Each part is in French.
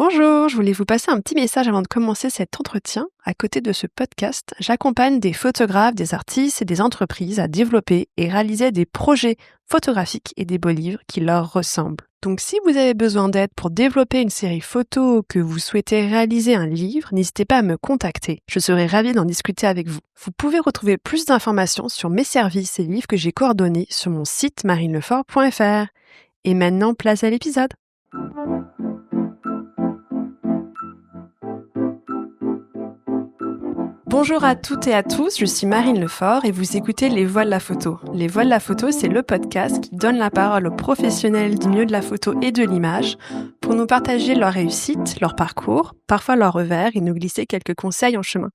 Bonjour, je voulais vous passer un petit message avant de commencer cet entretien. À côté de ce podcast, j'accompagne des photographes, des artistes et des entreprises à développer et réaliser des projets photographiques et des beaux livres qui leur ressemblent. Donc si vous avez besoin d'aide pour développer une série photo ou que vous souhaitez réaliser un livre, n'hésitez pas à me contacter. Je serai ravie d'en discuter avec vous. Vous pouvez retrouver plus d'informations sur mes services et livres que j'ai coordonnés sur mon site marinelefort.fr. Et maintenant, place à l'épisode. Bonjour à toutes et à tous, je suis Marine Lefort et vous écoutez Les Voix de la Photo. Les Voix de la Photo, c'est le podcast qui donne la parole aux professionnels du milieu de la photo et de l'image pour nous partager leur réussite, leur parcours, parfois leur revers et nous glisser quelques conseils en chemin.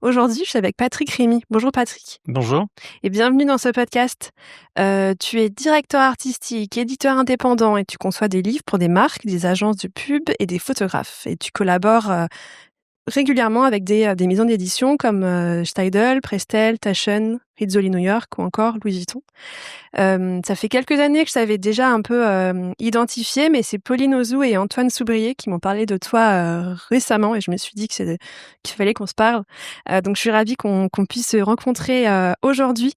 Aujourd'hui, je suis avec Patrick Rémy. Bonjour Patrick. Bonjour. Et bienvenue dans ce podcast. Tu es directeur artistique, éditeur indépendant et tu conçois des livres pour des marques, des agences de pub et des photographes. Et tu collabores régulièrement avec des maisons d'édition comme Steidl, Prestel, Taschen, Rizzoli New York ou encore Louis Vuitton. Ça fait quelques années que je t'avais déjà un peu identifié, mais c'est Pauline Ozou et Antoine Soubrier qui m'ont parlé de toi récemment et je me suis dit qu'il fallait qu'on se parle. Donc je suis ravie qu'on puisse se rencontrer aujourd'hui.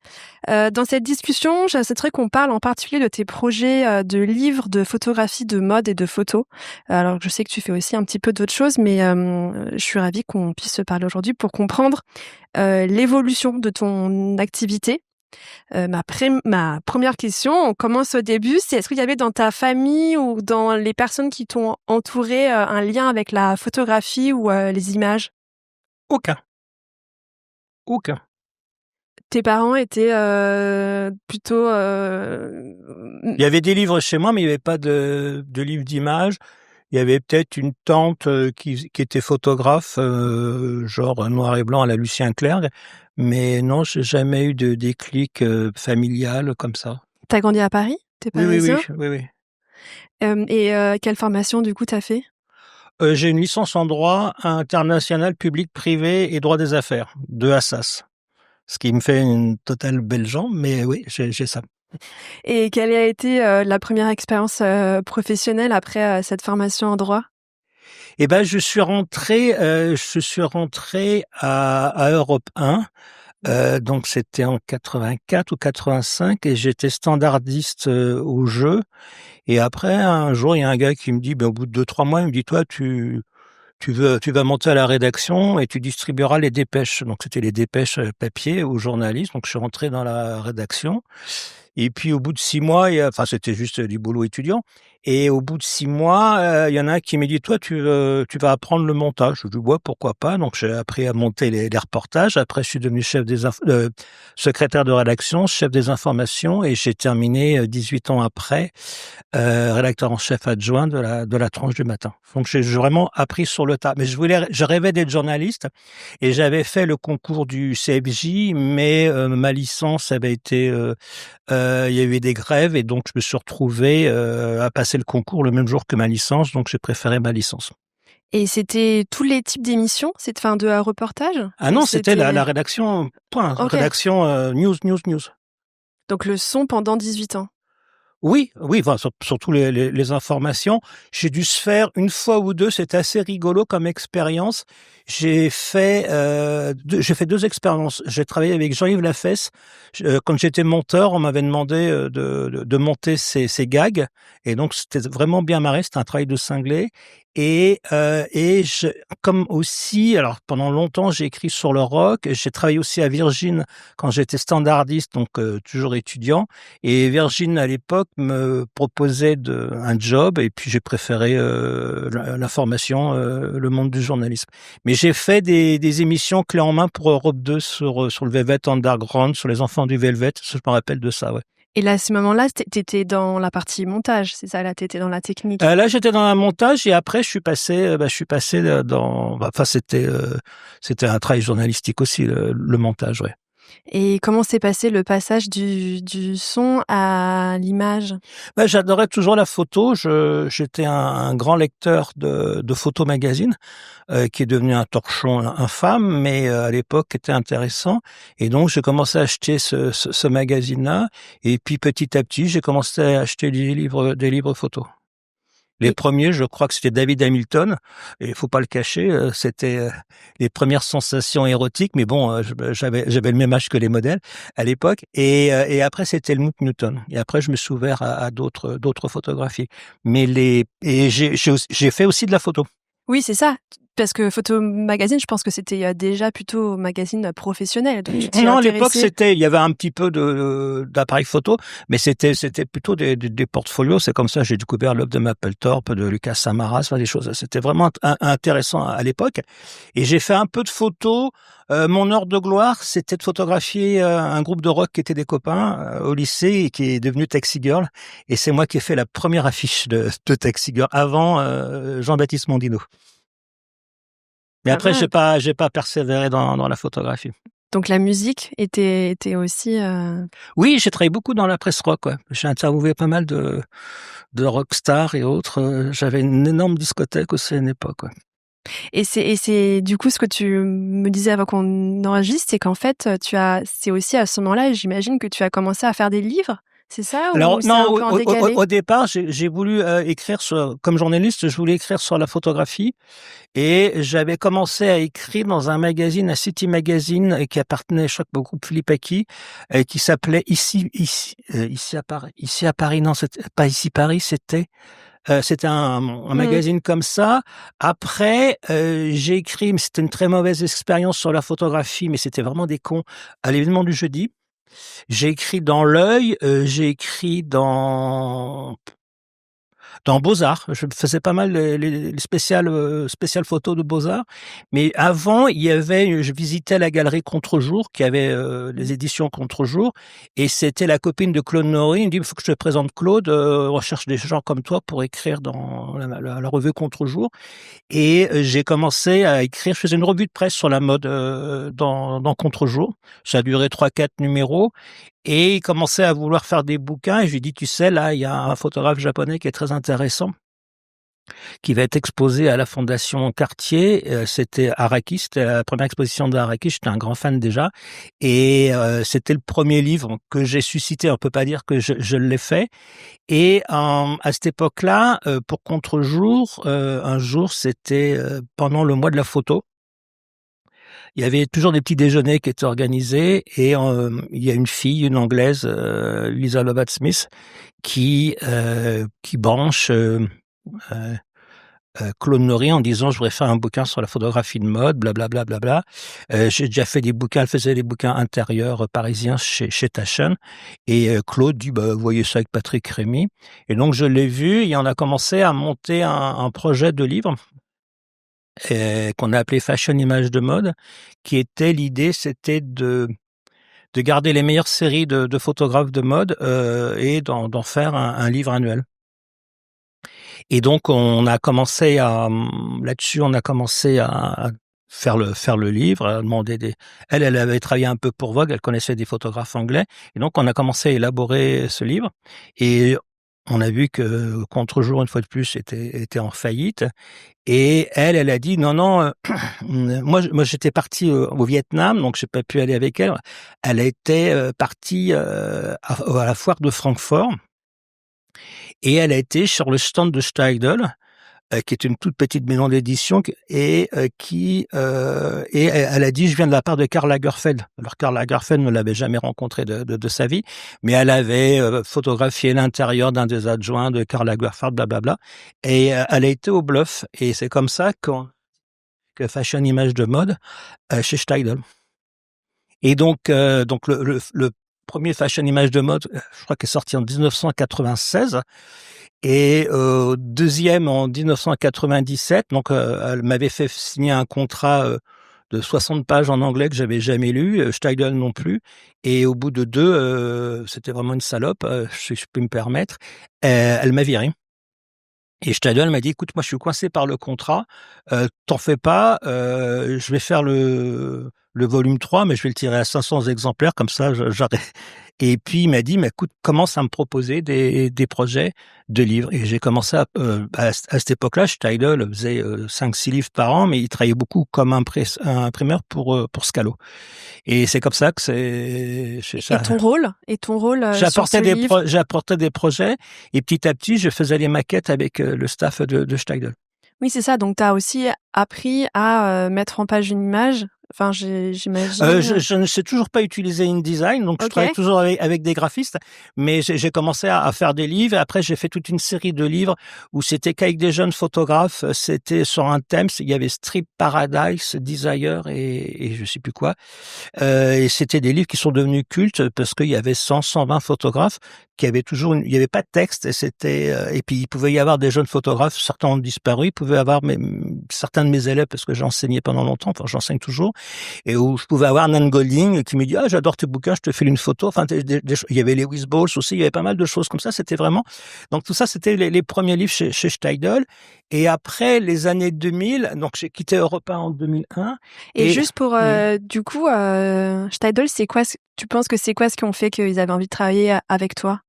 Dans cette discussion, j'aimerais qu'on parle en particulier de tes projets de livres de photographie, de mode et de photos. Alors je sais que tu fais aussi un petit peu d'autres choses, mais je suis ravie qu'on puisse se parler aujourd'hui pour comprendre l'évolution de ton activité. Ma première question, on commence au début, c'est est-ce qu'il y avait dans ta famille ou dans les personnes qui t'ont entouré un lien avec la photographie ou les images? Aucun. Tes parents étaient plutôt... Il y avait des livres chez moi, mais il n'y avait pas de livres d'images. Il y avait peut-être une tante qui était photographe, genre noir et blanc à la Lucien Clerc. Mais non, j'ai jamais eu de déclic familial comme ça. T'as grandi à Paris? T'es parisien? Oui. Quelle formation du coup t'as fait? J'ai une licence en droit international, public, privé et droit des affaires de Assas. Ce qui me fait une totale belle jambe, mais oui, j'ai ça. Et quelle a été la première expérience professionnelle après cette formation en droit? Eh ben, je suis rentré à Europe 1. Donc c'était en 84 ou 85 et j'étais standardiste au jeu. Et après, un jour, il y a un gars qui me dit, au bout de 2-3 mois, il me dit, toi, tu vas monter à la rédaction et tu distribueras les dépêches. Donc c'était les dépêches papier aux journalistes. Donc je suis rentré dans la rédaction. Et puis au bout de 6 mois, c'était juste du boulot étudiant. Et au bout de 6 mois, il y en a un qui m'a dit, toi, tu vas apprendre le montage. Je lui dis, ouais, pourquoi pas. Donc j'ai appris à monter les reportages. Après, je suis devenu secrétaire de rédaction, chef des informations, et j'ai terminé 18 ans après rédacteur en chef adjoint de la tranche du matin. Donc j'ai vraiment appris sur le tas. Mais je rêvais d'être journaliste et j'avais fait le concours du CFJ, mais ma licence avait été il y avait des grèves et donc je me suis retrouvé à passer le concours le même jour que ma licence, donc j'ai préféré ma licence. Et c'était tous les types d'émissions? De reportage? Ah non, c'était la rédaction, point. Okay. Rédaction news. Donc le son pendant 18 ans? Oui, enfin, surtout les informations. J'ai dû se faire une fois ou deux, c'est assez rigolo comme expérience. J'ai fait 2 expériences. J'ai travaillé avec Jean-Yves Lafesse. Quand j'étais monteur, on m'avait demandé de monter ces gags. Et donc, c'était vraiment bien marré. C'était un travail de cinglé. Comme aussi, alors pendant longtemps, j'ai écrit sur le rock. J'ai travaillé aussi à Virgin quand j'étais standardiste, donc toujours étudiant. Et Virgin, à l'époque, me proposait un job. Et puis, j'ai préféré l'information, le monde du journalisme. Mais j'ai fait des émissions clés en main pour Europe 2 sur le Velvet Underground, sur les enfants du Velvet. Je me rappelle de ça, ouais. Et là, à ce moment-là, t'étais dans la partie montage, c'est ça? Là, t'étais dans la technique. Là, j'étais dans la montage et après, je suis passé dans. Enfin, c'était un travail journalistique aussi, le montage, ouais. Et comment s'est passé le passage du son à l'image? J'adorais toujours la photo. J'étais un grand lecteur de photos magazines, qui est devenu un torchon infâme, mais à l'époque était intéressant. Et donc j'ai commencé à acheter ce magazine-là. Et puis petit à petit, j'ai commencé à acheter des livres photos. Les premiers, je crois que c'était David Hamilton, et il faut pas le cacher, c'était les premières sensations érotiques, mais bon, j'avais le même âge que les modèles à l'époque, et après c'était Helmut Newton. Et après, je me suis ouvert à d'autres photographies. Mais j'ai fait aussi de la photo. Oui, c'est ça. Parce que Photo Magazine, je pense que c'était déjà plutôt magazine professionnel. Donc tu t'y Non, à l'époque, intéressais. il y avait un petit peu d'appareils photo, mais c'était plutôt des portfolios. C'est comme ça que j'ai découvert l'œuvre de Mapplethorpe, de Lucas Samaras, enfin, des choses. C'était vraiment intéressant à l'époque. Et j'ai fait un peu de photos. Mon heure de gloire, c'était de photographier un groupe de rock qui était des copains au lycée et qui est devenu Taxi Girl. Et c'est moi qui ai fait la première affiche de Taxi Girl avant Jean-Baptiste Mondino. Mais Pas après, mal. j'ai pas persévéré dans la photographie. Donc la musique était aussi. Oui, j'ai travaillé beaucoup dans la presse rock, ouais. J'ai interviewé pas mal de rockstars et autres. J'avais une énorme discothèque aussi à une époque, ouais. Et c'est du coup ce que tu me disais avant qu'on enregistre, c'est qu'en fait c'est aussi à ce moment-là, j'imagine que tu as commencé à faire des livres, c'est ça ou Alors c'est non, un peu en décalé? au départ, j'ai voulu écrire comme journaliste, je voulais écrire sur la photographie. Et j'avais commencé à écrire dans un magazine, un City Magazine, qui appartenait, je crois, au groupe Philippe Aki, qui s'appelait ici à Paris. Non, c'était pas Ici Paris, c'était un Mmh. magazine comme ça. Après, j'ai écrit, mais c'était une très mauvaise expérience sur la photographie, mais c'était vraiment des cons, à l'événement du jeudi. J'ai écrit dans L'Œil, j'ai écrit dans Beaux-Arts. Je faisais pas mal les spéciales photos de Beaux-Arts. Mais avant, je visitais la galerie Contre-jour, qui avait les éditions Contre-jour. Et c'était la copine de Claude Nory. Il me dit, il faut que je te présente Claude. On recherche des gens comme toi pour écrire dans la revue Contre-jour. Et j'ai commencé à écrire. Je faisais une revue de presse sur la mode dans Contre-jour. Ça a duré 3-4 numéros. Et il commençait à vouloir faire des bouquins. Et je lui ai dit, tu sais, là, il y a un photographe japonais qui est très intéressant, qui va être exposé à la Fondation Cartier. C'était Araki, c'était la première exposition de Araki. J'étais un grand fan déjà. Et c'était le premier livre que j'ai suscité. On peut pas dire que je l'ai fait. Et à cette époque-là, pour Contre-jour, un jour, c'était pendant le mois de la photo. Il y avait toujours des petits déjeuners qui étaient organisés et il y a une fille, une Anglaise, Lisa Lovatt-Smith, qui branche Claude Nory en disant je voudrais faire un bouquin sur la photographie de mode, blablabla. Bla, bla, bla. J'ai déjà fait des bouquins, elle faisait des bouquins intérieurs parisiens chez Taschen. Et Claude dit bah voyez ça avec Patrick Rémy. Et donc je l'ai vu et on a commencé à monter un projet de livre qu'on a appelé Fashion Image de mode, qui était l'idée, c'était de garder les meilleures séries de photographes de mode et d'en faire un livre annuel. Et donc on a commencé là-dessus, on a commencé à faire le livre, à demander elle avait travaillé un peu pour Vogue, elle connaissait des photographes anglais, et donc on a commencé à élaborer ce livre. Et on a vu que Contre-jour, une fois de plus, était en faillite. Et elle a dit non, moi j'étais parti au Vietnam, donc j'ai pas pu aller avec elle. Elle était partie à la foire de Francfort et elle a été sur le stand de Steidl, qui est une toute petite maison d'édition et elle a dit je viens de la part de Karl Lagerfeld. Alors Karl Lagerfeld ne l'avait jamais rencontré de sa vie, mais elle avait photographié l'intérieur d'un des adjoints de Karl Lagerfeld, blablabla, et elle a été au bluff. Et c'est comme ça que Fashion Image de mode chez Steidl. Et donc le premier Fashion Image de mode, je crois qu'il est sorti en 1996. Et deuxième en 1997, donc elle m'avait fait signer un contrat de 60 pages en anglais que j'avais jamais lu, Steidl non plus. Et au bout de c'était vraiment une salope, si je peux me permettre, elle m'a viré. Et Steidl m'a dit, écoute, moi je suis coincé par le contrat, t'en fais pas, je vais faire le volume 3, mais je vais le tirer à 500 exemplaires, comme ça, j'arrête. Et puis, il m'a dit, mais écoute, commence à me proposer des projets de livres. Et j'ai commencé à cette époque-là, Steidl faisait 5-6 livres par an, mais il travaillait beaucoup comme imprimeur pour Scalo. Et c'est comme ça que c'est ça. Et ton rôle sur ce livre? J'apportais des projets, et petit à petit, je faisais les maquettes avec le staff de Steidl. Oui, c'est ça. Donc, tu as aussi appris à mettre en page une image. Enfin, j'imagine. Je ne sais toujours pas utiliser InDesign, donc je travaille toujours avec des graphistes, mais j'ai commencé à faire des livres. Et après, j'ai fait toute une série de livres où c'était qu'avec des jeunes photographes. C'était sur un thème. Il y avait Strip Paradise, Desire et je sais plus quoi. Et c'était des livres qui sont devenus cultes parce qu'il y avait 120 photographes qui avaient il n'y avait pas de texte, et puis il pouvait y avoir des jeunes photographes, certains ont disparu, il pouvait y avoir certains de mes élèves, parce que j'enseignais pendant longtemps, enfin j'enseigne toujours, et où je pouvais avoir Nan Golding qui me dit, ah, j'adore tes bouquins, je te fais une photo. Enfin, il y avait Lewis Bowles aussi, il y avait pas mal de choses comme ça, c'était vraiment, donc tout ça, c'était les premiers livres chez Steidl. Et après les années 2000, donc j'ai quitté Europe 1 en 2001. Et juste pour, du coup, Steidl, c'est quoi, tu penses que c'est quoi ce qui ont fait qu'ils avaient envie de travailler avec toi?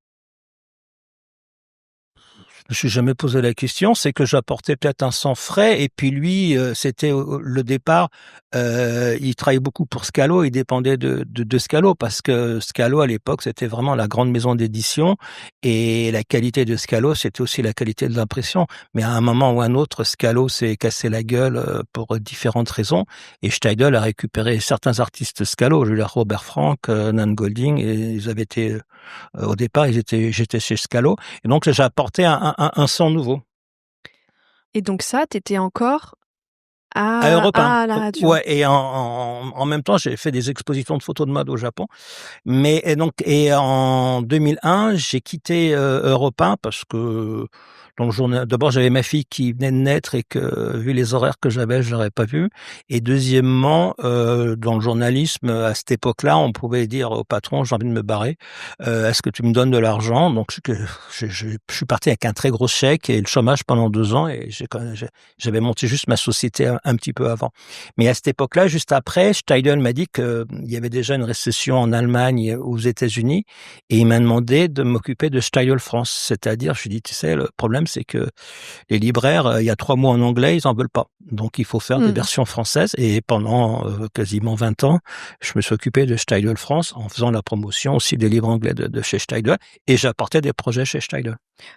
Je me suis jamais posé la question, c'est que j'apportais peut-être un sang frais, et puis lui, c'était le départ, il travaillait beaucoup pour Scalo, il dépendait de Scalo, parce que Scalo à l'époque c'était vraiment la grande maison d'édition, et la qualité de Scalo c'était aussi la qualité de l'impression, mais à un moment ou un autre Scalo s'est cassé la gueule pour différentes raisons, et Steidl a récupéré certains artistes Scalo, je veux dire Robert Frank, Nan Golding, et ils avaient été au départ j'étais chez Scalo, et donc j'ai apporté un sang nouveau. Et donc ça, t'étais encore À Europe 1. à la radio. Ouais, et en même temps, j'ai fait des expositions de photos de mode au Japon. Et en 2001, j'ai quitté Europe 1 parce que d'abord j'avais ma fille qui venait de naître et que vu les horaires que j'avais, je l'aurais pas vue. Et deuxièmement, dans le journalisme à cette époque-là, on pouvait dire au patron, j'ai envie de me barrer. Est-ce que tu me donnes de l'argent? Donc je suis parti avec un très gros chèque et le chômage pendant 2 ans, et j'avais monté juste ma société un petit peu avant. Mais à cette époque-là, juste après, Steidl m'a dit qu'il y avait déjà une récession en Allemagne ou aux États-Unis, et il m'a demandé de m'occuper de Steidl France. C'est-à-dire, je lui ai dit, tu sais, le problème, c'est que les libraires, il y a 3 mots en anglais, ils en veulent pas. Donc, il faut faire des versions françaises. Et pendant quasiment 20 ans, je me suis occupé de Steidl France en faisant la promotion aussi des livres anglais de chez Steidl, et j'apportais des projets chez Steidl.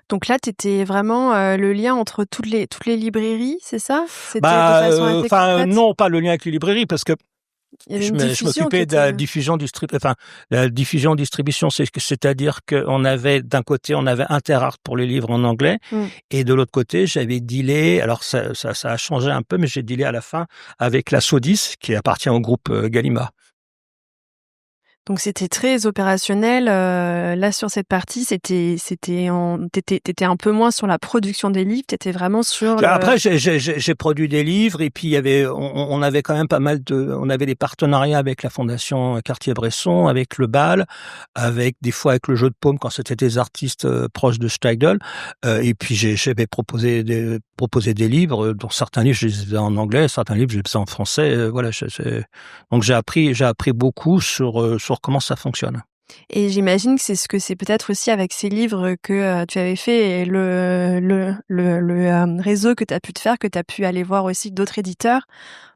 Donc là, t'étais vraiment le lien entre toutes les librairies, c'est ça? C'était de façon assez concrète? Non, pas le lien avec les librairies, parce que je m'occupais de la diffusion distribution, c'est-à-dire qu'on avait, d'un côté, on avait Interart pour les livres en anglais, et de l'autre côté, j'avais dealé, alors ça a changé un peu, mais j'ai dealé à la fin avec la Sodis, qui appartient au groupe Gallimard. Donc c'était très opérationnel. Là sur cette partie, t'étais un peu moins sur la production des livres. T'étais vraiment sur. Après, j'ai produit des livres, et puis il y avait, on avait quand même pas mal on avait des partenariats avec la Fondation Cartier-Bresson, avec le BAL, avec des fois avec le Jeu de Paume quand c'était des artistes proches de Steidl. Et puis j'avais proposé des livres, dont certains livres je les faisais en anglais, certains livres je les faisais en français. Voilà, donc j'ai appris beaucoup sur comment ça fonctionne. Et j'imagine que c'est peut-être aussi avec ces livres que tu avais fait, et le réseau que tu as pu te faire, que tu as pu aller voir aussi d'autres éditeurs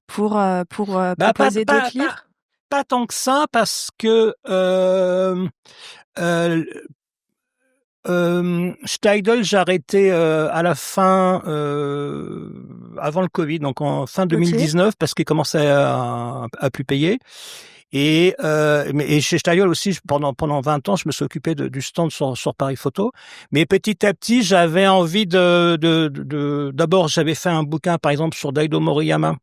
pour proposer d'autres livres. Pas tant que ça, parce que Steidl, j'ai arrêté à la fin, avant le Covid, donc en fin 2019, parce qu'il commençait à plus payer. Et chez Steidl aussi, pendant 20 ans, je me suis occupé du stand sur Paris Photo. Mais petit à petit, j'avais envie d'abord, j'avais fait un bouquin, par exemple, sur Daido Moriyama,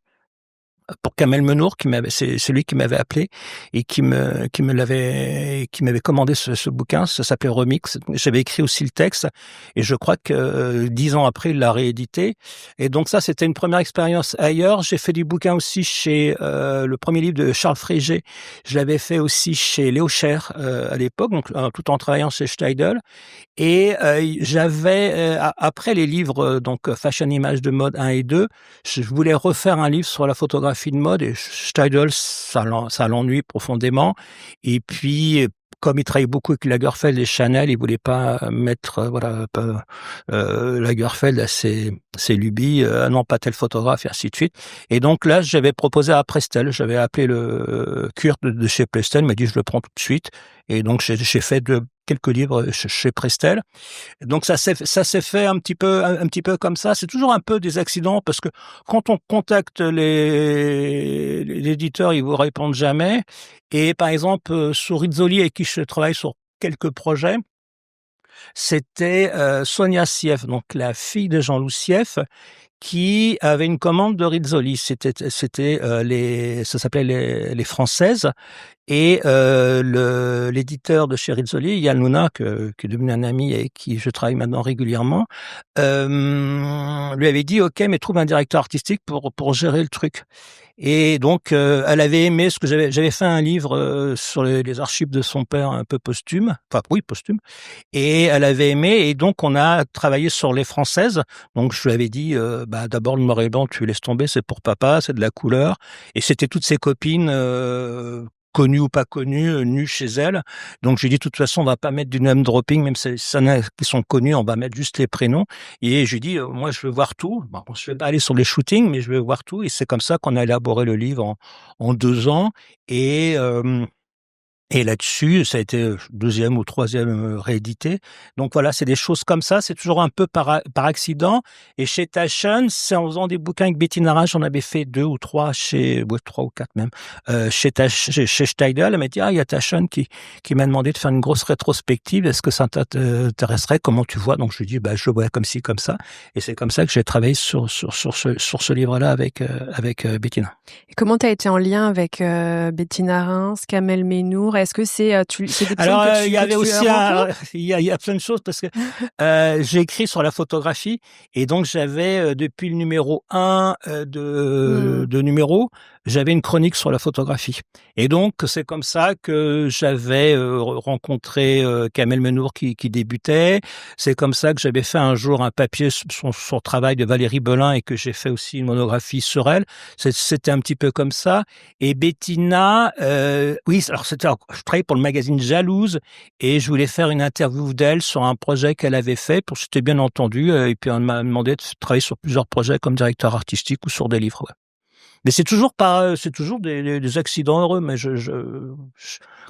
pour Kamel Menour, c'est lui qui m'avait appelé et qui m'avait commandé ce bouquin. Ça s'appelait Remix. J'avais écrit aussi le texte, et je crois que 10 ans après, il l'a réédité. Et donc ça, c'était une première expérience ailleurs. J'ai fait du bouquin aussi chez le premier livre de Charles Frégé. Je l'avais fait aussi chez Léo Cher à l'époque, donc tout en travaillant chez Steidl. Et j'avais après les livres donc Fashion Image de mode 1 et 2, je voulais refaire un livre sur la photographie photographie de mode et Steidl, ça l'ennuie profondément. Et puis, comme il travaille beaucoup avec Lagerfeld et Chanel, il voulait pas mettre Lagerfeld à ses lubies, non pas tel photographe et ainsi de suite. Et donc là, j'avais proposé à Prestel, j'avais appelé le Kurt de chez Prestel, il m'a dit je le prends tout de suite. Et donc j'ai fait quelques livres chez Prestel. Donc ça s'est fait un petit peu comme ça. C'est toujours un peu des accidents parce que quand on contacte l'éditeur, ils vous répondent jamais. Et par exemple, sur Rizzoli, avec qui je travaille sur quelques projets, c'était Sonia Sieff, donc la fille de Jean-Loup Sieff, qui avait une commande de Rizzoli. C'était ça s'appelait les Françaises. Et l'éditeur de chez Rizzoli, Yann Luna, qui est devenu un ami et qui je travaille maintenant régulièrement, lui avait dit OK, mais trouve un directeur artistique pour gérer le truc. Et donc elle avait aimé ce que j'avais fait un livre sur les archives de son père un peu posthume, et elle avait aimé et donc on a travaillé sur les Françaises. Donc je lui avais dit d'abord le noir et blanc, tu laisses tomber, c'est pour papa, c'est de la couleur, et c'était toutes ses copines connues ou pas connues, nues chez elles. Donc j'ai dit de toute façon on va pas mettre du name dropping, même si ça qui sont connus, on va mettre juste les prénoms. Et j'ai dit moi je veux voir tout. Bon, je vais pas aller sur les shootings, mais je veux voir tout. Et c'est comme ça qu'on a élaboré le livre en 2 ans. Et là-dessus, ça a été deuxième ou troisième réédité. Donc voilà, c'est des choses comme ça. C'est toujours un peu par accident. Et chez Taschen, c'est en faisant des bouquins avec Betty Nara, j'en avais fait 2 ou 3 3 ou 4 même, chez Steidl. Elle m'a dit, il y a Taschen qui m'a demandé de faire une grosse rétrospective. Est-ce que ça t'intéresserait? Comment tu vois? Donc je lui dis, je le vois comme ci, comme ça. Et c'est comme ça que j'ai travaillé sur ce livre-là avec Bettina. Et comment tu as été en lien avec Bettina Reims, Kamel Ménour? Est-ce que c'est des Alors il y avait aussi il y a plein de choses parce que j'ai écrit sur la photographie et donc j'avais depuis le numéro 1 de numéro, j'avais une chronique sur la photographie. Et donc c'est comme ça que j'avais rencontré Kamel Ménour qui débutait. C'est comme ça que j'avais fait un jour un papier sur le travail de Valérie Belin et que j'ai fait aussi une monographie sur elle. C'était un petit peu comme ça. Et Bettina, oui, alors je travaillais pour le magazine Jalouse et je voulais faire une interview d'elle sur un projet qu'elle avait fait, pour c'était bien entendu, et puis on m'a demandé de travailler sur plusieurs projets comme directeur artistique ou sur des livres. Ouais. Mais c'est toujours des accidents heureux, mais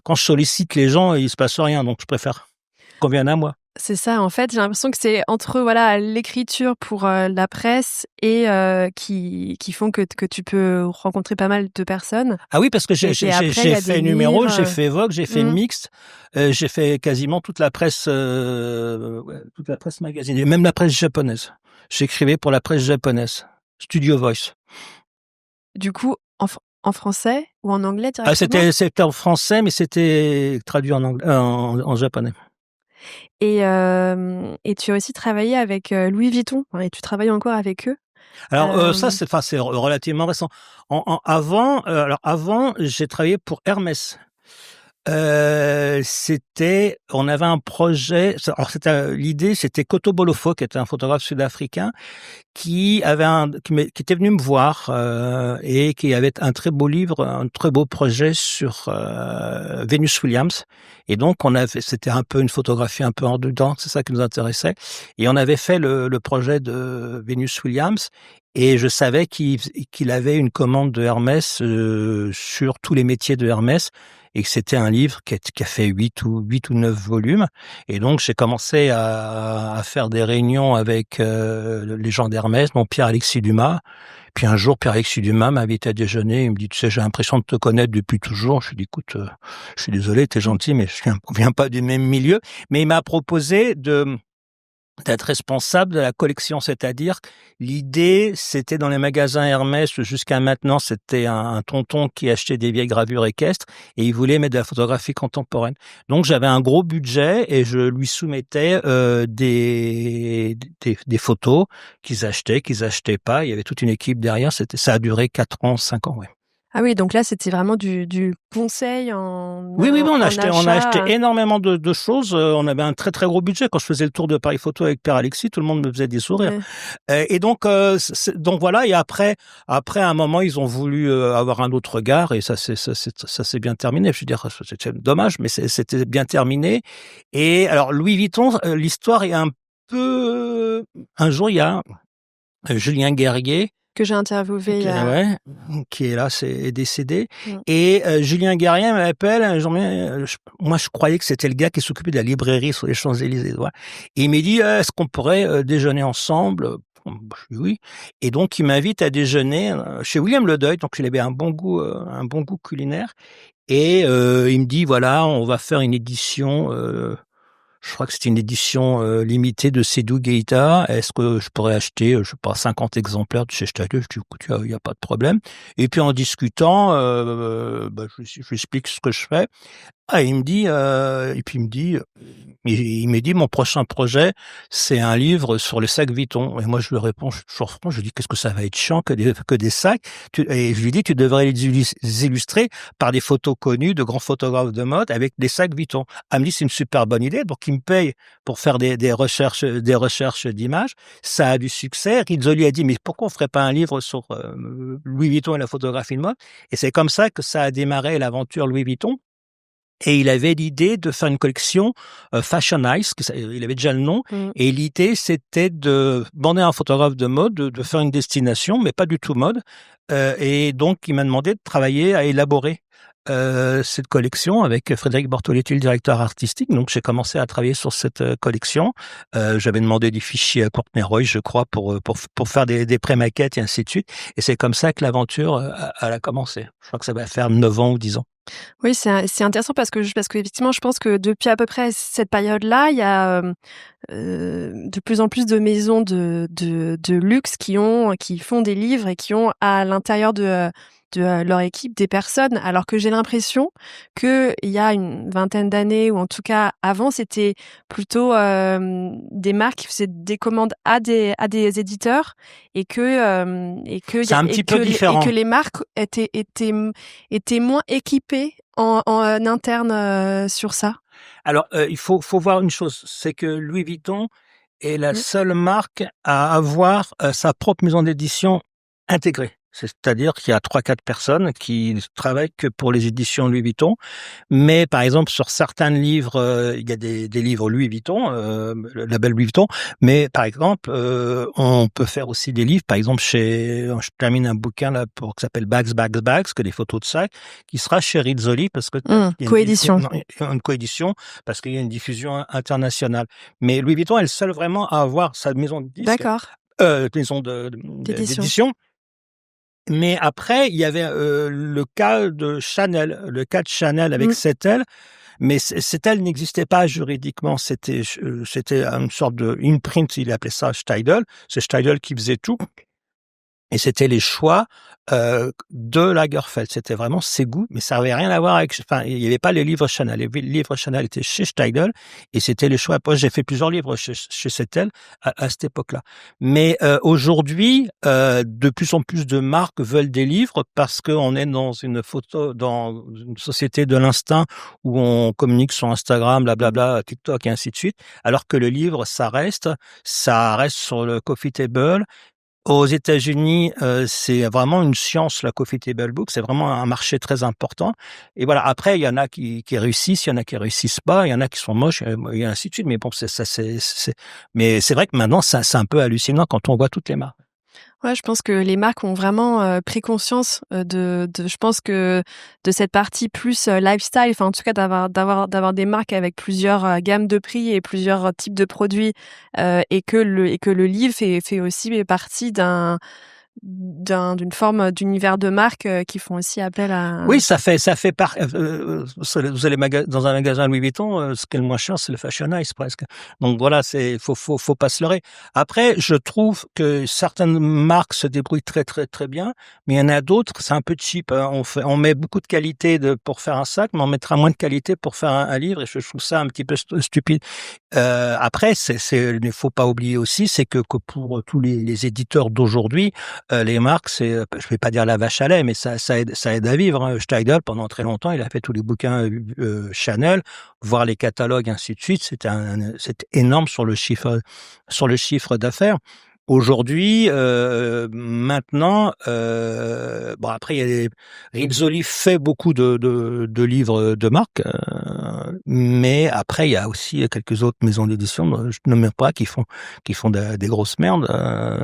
quand je sollicite les gens, il se passe rien, donc je préfère qu'on vienne à moi. C'est ça, en fait, j'ai l'impression que c'est entre l'écriture pour la presse et qui font que tu peux rencontrer pas mal de personnes. Ah oui, parce que j'ai fait Numéro, j'ai fait Vogue, j'ai fait Mixte, j'ai fait quasiment toute la presse magazine, et même la presse japonaise. J'écrivais pour la presse japonaise, Studio Voice. Du coup, en français ou en anglais directement? C'était en français, mais c'était traduit en anglais, en japonais. Et tu as aussi travaillé avec Louis Vuitton, et tu travailles encore avec eux? Alors ça, c'est relativement récent. Avant, j'ai travaillé pour Hermès. On avait un projet. Alors l'idée, c'était Koto Bolofo, qui était un photographe sud-africain, qui était venu me voir et qui avait un très beau livre, un très beau projet sur Venus Williams. Et donc c'était un peu une photographie un peu hors dedans, c'est ça qui nous intéressait. Et on avait fait le projet de Venus Williams. Et je savais qu'il avait une commande de Hermès sur tous les métiers de Hermès, et que c'était un livre qui a fait 8 ou 9 volumes. Et donc j'ai commencé à faire des réunions avec les gens d'Hermès, dont Pierre-Alexis Dumas. Puis un jour, Pierre-Alexis Dumas m'a invité à déjeuner. Il me dit, tu sais, j'ai l'impression de te connaître depuis toujours. Je lui dis, écoute, je suis désolé, t'es gentil, mais je viens pas du même milieu. Mais il m'a proposé d'être responsable de la collection, c'est-à-dire l'idée, c'était dans les magasins Hermès jusqu'à maintenant, c'était un tonton qui achetait des vieilles gravures équestres et il voulait mettre de la photographie contemporaine. Donc j'avais un gros budget et je lui soumettais des photos qu'ils achetaient pas. Il y avait toute une équipe derrière. Ça a duré 4 ans, 5 ans, ouais. Ah oui, donc là, c'était vraiment du conseil Oui, oui, oui, on a achat. acheté énormément de choses. On avait un très, très gros budget. Quand je faisais le tour de Paris Photo avec Père Alexis, tout le monde me faisait des sourires. Ouais. Et donc, donc voilà. Et après, à un moment, ils ont voulu avoir un autre regard, et ça s'est bien terminé. Je veux dire, c'était dommage, mais c'était bien terminé. Et alors, Louis Vuitton, l'histoire est un peu. Un jour, il y a Julien Guerrier Que j'ai interviewé il y a... ouais, qui est là, est décédé. Mmh. Et Julien Guerrier m'appelle un jour, moi je croyais que c'était le gars qui s'occupait de la librairie sur les Champs-Élysées. Ouais. Et il m'a dit, est-ce qu'on pourrait déjeuner ensemble? Je dis oui. Et donc il m'invite à déjeuner chez William Le Deuil, donc il avait un bon goût culinaire. Et il me dit, voilà, on va faire une édition... je crois que c'était une édition limitée de Sédou Guaita. Est-ce que je pourrais acheter, je sais pas, 50 exemplaires de chez Stadler? Je dis, écoute, il y a pas de problème. Et puis en discutant, je lui explique ce que je fais. Ah, il me dit, et puis il me dit, mon prochain projet, c'est un livre sur les sacs Vuitton. Et moi, je lui réponds, je suis toujours franc, je lui dis, qu'est-ce que ça va être chiant que des sacs. Et je lui dis, tu devrais les illustrer par des photos connues de grands photographes de mode avec des sacs Vuitton. Elle me dit, c'est une super bonne idée. Donc, il me paye pour faire des recherches d'images. Ça a du succès. Rizzoli a dit, mais pourquoi on ferait pas un livre sur Louis Vuitton et la photographie de mode? Et c'est comme ça que ça a démarré l'aventure Louis Vuitton. Et il avait l'idée de faire une collection Fashionize, il avait déjà le nom, et l'idée c'était de demander à un photographe de mode de faire une destination, mais pas du tout mode. Et donc il m'a demandé de travailler à élaborer cette collection avec Frédéric Bortoletti, le directeur artistique. Donc j'ai commencé à travailler sur cette collection. J'avais demandé des fichiers à Courtney Roy, je crois, pour faire des pré-maquettes et ainsi de suite. Et c'est comme ça que l'aventure elle a commencé. Je crois que ça va faire 9 ans ou 10 ans. Oui, c'est intéressant parce qu'effectivement, je pense que depuis à peu près cette période-là, il y a de plus en plus de maisons de luxe qui font des livres et qui ont à l'intérieur de leur équipe des personnes, alors que j'ai l'impression que il y a une vingtaine d'années, ou en tout cas avant, c'était plutôt des marques qui faisaient des commandes à des éditeurs, et que C'est un petit peu différent. et que les marques étaient moins équipées en interne sur ça. Alors, il faut voir une chose, c'est que Louis Vuitton est la seule marque à avoir sa propre maison d'édition intégrée. C'est-à-dire qu'il y a 3-4 personnes qui travaillent que pour les éditions Louis Vuitton. Mais par exemple, sur certains livres, il y a des livres Louis Vuitton, le label Louis Vuitton. Mais par exemple, on peut faire aussi des livres. Par exemple, je termine un bouquin là qui s'appelle Bags, que des photos de sacs, qui sera chez Rizzoli parce que Coédition. une coédition parce qu'il y a une diffusion internationale. Mais Louis Vuitton est le seul vraiment à avoir sa maison de disques, D'accord. maison D'édition. d'édition. Mais après, il y avait le cas de Chanel avec Cetel, mais Cetel n'existait pas juridiquement. C'était une sorte de imprint, il appelait ça Steidl. C'est Steidl qui faisait tout. Et c'était les choix de Lagerfeld. C'était vraiment ses goûts, mais ça avait rien à voir avec... Enfin, il n'y avait pas les livres Chanel. Les livres Chanel étaient chez Steidl, et c'était les choix. Après, j'ai fait plusieurs livres chez Cetel à cette époque-là. Mais aujourd'hui, de plus en plus de marques veulent des livres parce qu'on est dans une société de l'instinct où on communique sur Instagram, blablabla, TikTok et ainsi de suite, alors que le livre, ça reste sur le coffee table. Aux États-Unis, c'est vraiment une science, la coffee table book. C'est vraiment un marché très important. Et voilà. Après, il y en a qui réussissent, il y en a qui réussissent pas, il y en a qui sont moches, et ainsi de suite. Mais bon, mais c'est vrai que maintenant, c'est un peu hallucinant quand on voit toutes les marques. Ouais, je pense que les marques ont vraiment pris conscience je pense que de cette partie plus lifestyle, enfin en tout cas d'avoir des marques avec plusieurs gammes de prix et plusieurs types de produits, et que le livre fait aussi partie d'une forme d'univers de marque qui font aussi appel à... Oui, ça fait vous allez dans un magasin Louis Vuitton, ce qui est le moins cher, c'est le Fashionize presque. Donc voilà, faut pas se leurrer. Après, je trouve que certaines marques se débrouillent très très très bien, mais il y en a d'autres, c'est un peu cheap. Hein. On met beaucoup de qualité pour faire un sac, mais on mettra moins de qualité pour faire un livre, et je trouve ça un petit peu stupide. Après, il ne faut pas oublier aussi, c'est que pour tous les éditeurs d'aujourd'hui, les marques, c'est, je vais pas dire la vache à lait, mais ça aide à vivre, hein. Steidl, pendant très longtemps, il a fait tous les bouquins Chanel, voir les catalogues, ainsi de suite. C'était énorme sur le chiffre d'affaires. Aujourd'hui, maintenant, bon après il y a Rizzoli fait beaucoup de livres de marque, mais après il y a aussi quelques autres maisons d'édition, je ne nommerai pas, qui font des grosses merdes,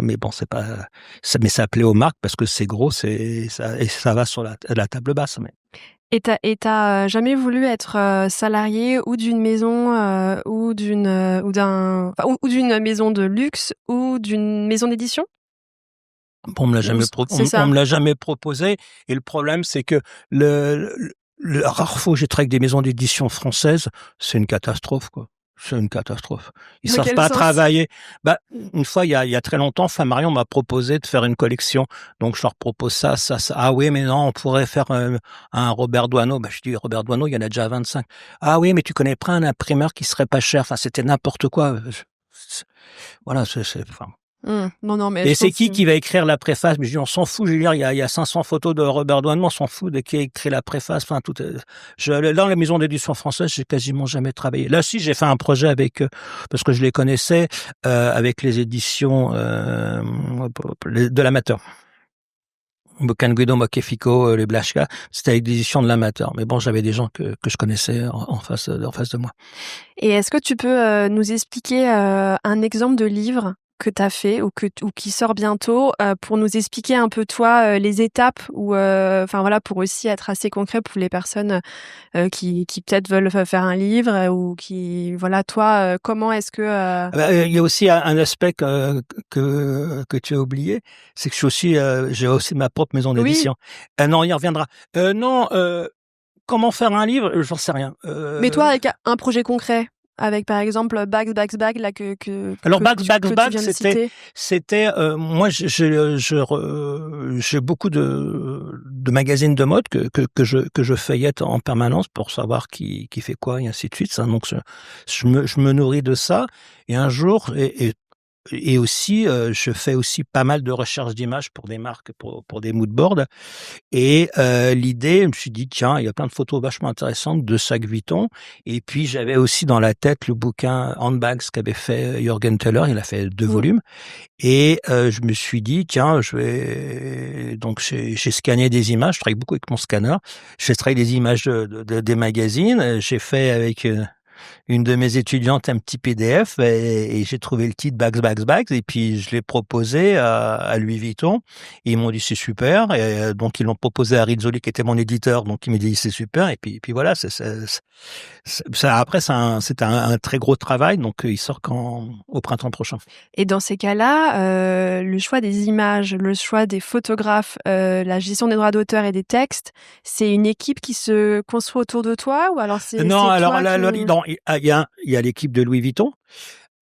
mais bon mais ça plaît aux marques parce que c'est gros, et ça va sur la table basse. Mais Et t'as jamais voulu être salarié ou d'une maison ou ou d'une maison de luxe ou d'une maison d'édition? bon, on me l'a jamais proposé, et le problème c'est que le rare fois où j'ai travaillé avec des maisons d'édition françaises, c'est une catastrophe, quoi. C'est une catastrophe. Ils Dans savent quel pas sens? travailler. Bah, une fois, il y a très longtemps, Flammarion m'a proposé de faire une collection. Donc, je leur propose ça. Ah oui, mais non, on pourrait faire un Robert Doisneau. Bah, je dis, Robert Doisneau, il y en a déjà 25. Ah oui, mais tu connais pas un imprimeur qui serait pas cher. Enfin, c'était n'importe quoi. Voilà, enfin. Non, mais Et je c'est pense que... qui va écrire la préface? Mais je dis, on s'en fout. Je veux dire, il y a 500 photos de Robert Doisneau, on s'en fout de qui a écrit la préface. Enfin, dans la maison d'édition française, j'ai quasiment jamais travaillé. Là, si, j'ai fait un projet avec eux, parce que je les connaissais, avec les éditions, de l'amateur. Can Guido Mokefico, les Blashka, c'était avec l'édition de l'amateur. Mais bon, j'avais des gens que je connaissais en face de moi. Et est-ce que tu peux nous expliquer un exemple de livre que tu as fait ou qui sort bientôt pour nous expliquer un peu toi les étapes ou enfin voilà, pour aussi être assez concret pour les personnes qui peut-être veulent faire un livre ou qui voilà, toi comment est-ce que Il y a aussi un aspect que tu as oublié, c'est que j'ai aussi ma propre maison Oui, d'édition. Non, on y reviendra. Non, comment faire un livre? J'en sais rien. mais toi avec un projet concret avec par exemple Bags là Alors que tu Bags, viens de citer. moi j'ai beaucoup de magazines de mode que je feuillette en permanence pour savoir qui fait quoi et ainsi de suite. Ça, donc je me nourris de ça, et un jour, et aussi, je fais aussi pas mal de recherches d'images pour des marques, pour des moodboards. Et l'idée, je me suis dit, tiens, il y a plein de photos vachement intéressantes de sacs Vuitton. Et puis, j'avais aussi dans la tête le bouquin Handbags qu'avait fait Jürgen Teller. Il a fait 2 volumes. Et je me suis dit, tiens, donc j'ai scanné des images. Je travaille beaucoup avec mon scanner. J'ai travaillé des images des magazines. J'ai fait avec une de mes étudiantes un petit PDF, et j'ai trouvé le titre Bags, et puis je l'ai proposé à Louis Vuitton, et ils m'ont dit c'est super, et donc ils l'ont proposé à Rizzoli qui était mon éditeur, donc il m'a dit c'est super, et puis voilà, après c'est un très gros travail, donc il sort au printemps prochain. Et dans ces cas-là, le choix des images, le choix des photographes, la gestion des droits d'auteur et des textes, c'est une équipe qui se construit autour de toi ou alors c'est Non, alors toi là, qui... non, il y a l'équipe de Louis Vuitton.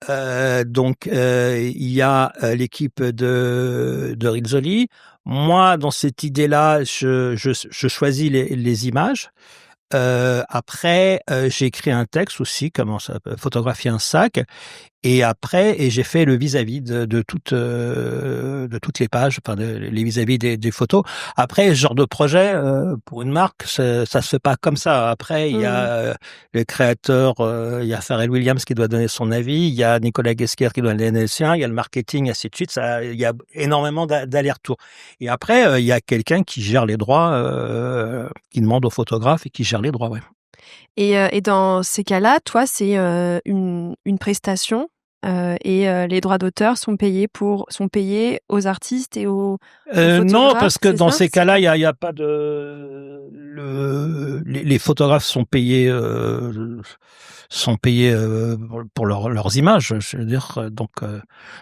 Donc il y a l'équipe de Rizzoli. Moi, dans cette idée-là, je choisis les images. Après, j'ai écrit un texte aussi, comment ça, photographier un sac. Et après, j'ai fait le vis-à-vis de toutes les pages, enfin les vis-à-vis des photos. Après, ce genre de projet pour une marque, ça se fait pas comme ça. Après, il y a le créateur, il y a Pharrell Williams qui doit donner son avis, il y a Nicolas Guesquière qui doit donner le sien, il y a le marketing, ainsi de suite. Il y a énormément d'allers-retours. Et après, il y a quelqu'un qui gère les droits, qui demande au photographe et qui gère les droits. Ouais. Et dans ces cas-là, toi, c'est une prestation et les droits d'auteur sont payés aux artistes et aux Non, photographes, parce que c'est dans ça? ces cas-là, il y a pas les photographes sont payés pour leurs images. Je veux dire, donc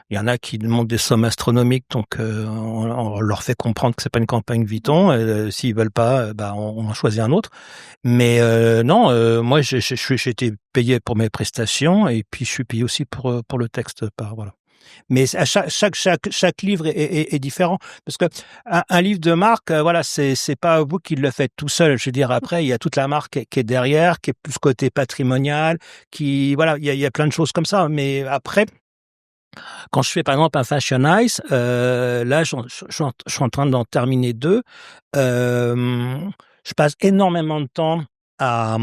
il y en a qui demandent des sommes astronomiques, donc on leur fait comprendre que c'est pas une campagne Vuitton. S'ils veulent pas, on en choisit un autre. Mais non, moi j'ai été payé pour mes prestations, et puis je suis payé aussi pour le texte, voilà. Mais à chaque livre est différent, parce que un livre de marque, voilà, c'est pas vous qui le faites tout seul. Je veux dire, après il y a toute la marque qui est derrière, qui est plus côté patrimonial, voilà, il y a plein de choses comme ça. Mais après, Quand je fais par exemple un Fashion Nice, là je suis en train d'en terminer 2. Je passe énormément de temps à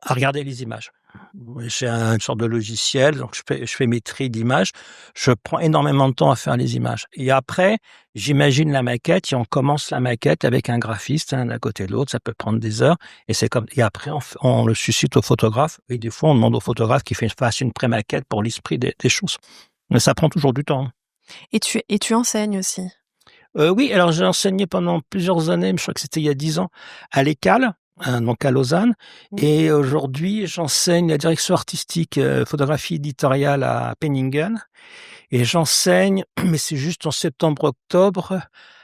regarder les images. J'ai une sorte de logiciel, donc je fais mes tris d'images. Je prends énormément de temps à faire les images et après, j'imagine la maquette et on commence la maquette avec un graphiste, d'un côté de l'autre, ça peut prendre des heures et après on le suscite au photographe et des fois on demande au photographe qu'il fasse une pré-maquette pour l'esprit des choses. Mais ça prend toujours du temps. Et tu enseignes aussi? Oui, alors j'ai enseigné pendant plusieurs années, je crois que c'était il y a 10 ans, à l'ECAL, donc à Lausanne. Et aujourd'hui, j'enseigne la direction artistique, photographie éditoriale à Penningen. Et j'enseigne, mais c'est juste en septembre-octobre,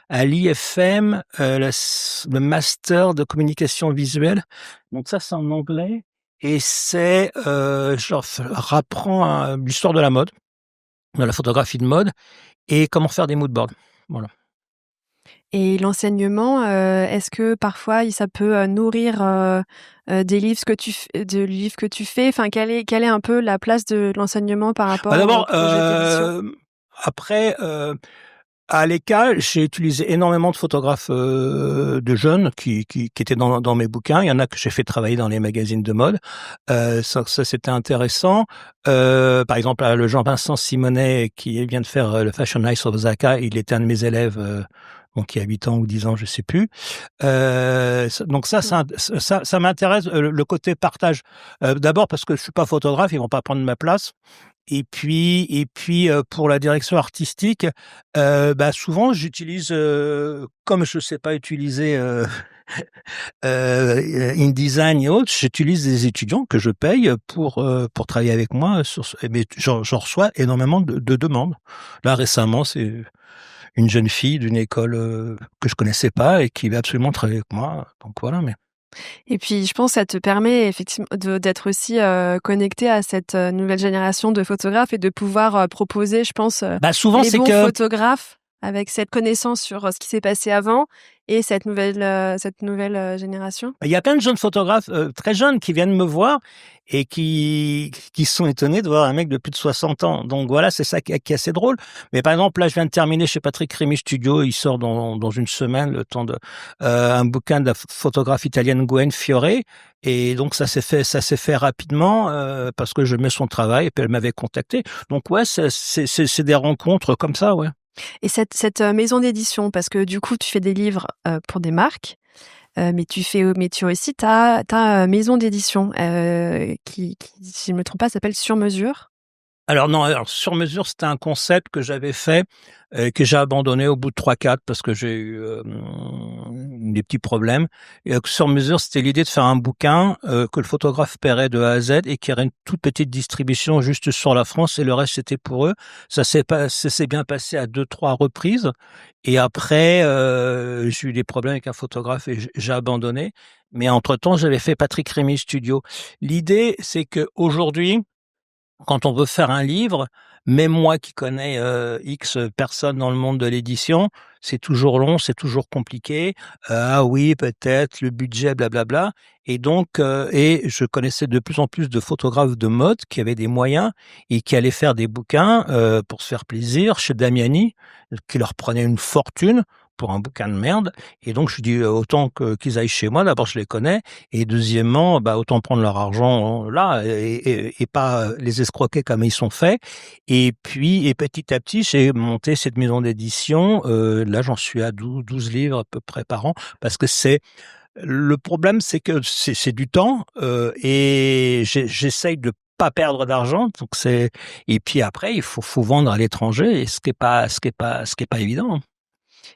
à l'IFM, le master de communication visuelle. Donc ça, c'est en anglais. Et je leur rapprends l'histoire de la mode, de la photographie de mode, et comment faire des mood boards. Voilà. Et l'enseignement, est-ce que parfois ça peut nourrir des livres que tu fais? Enfin, quelle est un peu la place de l'enseignement par rapport au projet d'édition? Après, à l'école, j'ai utilisé énormément de photographes de jeunes qui étaient dans mes bouquins. Il y en a que j'ai fait travailler dans les magazines de mode. Ça c'était intéressant. Par exemple, le Jean-Vincent Simonet qui vient de faire le Fashion Nice of Osaka, il était un de mes élèves. Donc il y a 8 ans ou 10 ans, je sais plus. Donc ça m'intéresse, le côté partage. D'abord parce que je suis pas photographe, ils vont pas prendre ma place. Et puis pour la direction artistique, souvent j'utilise, comme je sais pas utiliser InDesign et autres, j'utilise des étudiants que je paye pour travailler avec moi mais j'en reçois énormément de demandes. Là récemment, c'est une jeune fille d'une école que je connaissais pas et qui veut absolument travailler avec moi. Donc voilà, mais Et puis, je pense que ça te permet effectivement d'être aussi connecté à cette nouvelle génération de photographes et de pouvoir proposer, je pense, souvent les c'est bons que photographes avec cette connaissance sur ce qui s'est passé avant et cette nouvelle génération. il y a plein de jeunes photographes très jeunes qui viennent me voir et qui sont étonnés de voir un mec de plus de 60 ans. Donc voilà, c'est ça qui est assez drôle. Mais par exemple, là, je viens de terminer chez Patrick Rémy Studio. Il sort dans une semaine, le temps de un bouquin de la photographe italienne Gwen Fiore. Et donc ça s'est fait rapidement parce que je mets son travail et puis elle m'avait contacté. Donc ouais, c'est des rencontres comme ça, ouais. Et cette maison d'édition, parce que du coup, tu fais des livres pour des marques, mais tu as aussi ta maison d'édition qui, si je ne me trompe pas, s'appelle Sur Mesure. Alors non, Sur Mesure, c'était un concept que j'avais fait, que j'ai abandonné au bout de 3-4 parce que j'ai eu des petits problèmes. Et Sur Mesure, c'était l'idée de faire un bouquin que le photographe paierait de A à Z et qui aurait une toute petite distribution juste sur la France et le reste c'était pour eux. Ça s'est bien passé à 2-3 reprises. Et après, j'ai eu des problèmes avec un photographe et j'ai abandonné. Mais entre-temps, j'avais fait Patrick Rémy Studio. L'idée, c'est que aujourd'hui, quand on veut faire un livre, même moi qui connais X personnes dans le monde de l'édition, c'est toujours long, c'est toujours compliqué. Ah oui, peut-être le budget, blablabla. Et donc, et je connaissais de plus en plus de photographes de mode qui avaient des moyens et qui allaient faire des bouquins pour se faire plaisir chez Damiani, qui leur prenait une fortune pour un bouquin de merde. Et donc, je dis autant qu'ils aillent chez moi. D'abord, je les connais. Et deuxièmement, autant prendre leur argent là et pas les escroquer comme ils sont faits. Et puis, petit à petit, j'ai monté cette maison d'édition. Là, j'en suis à 12 livres à peu près par an parce que le problème, c'est que c'est du temps et j'essaye de pas perdre d'argent. Donc et puis après, il faut vendre à l'étranger et ce qui est pas évident.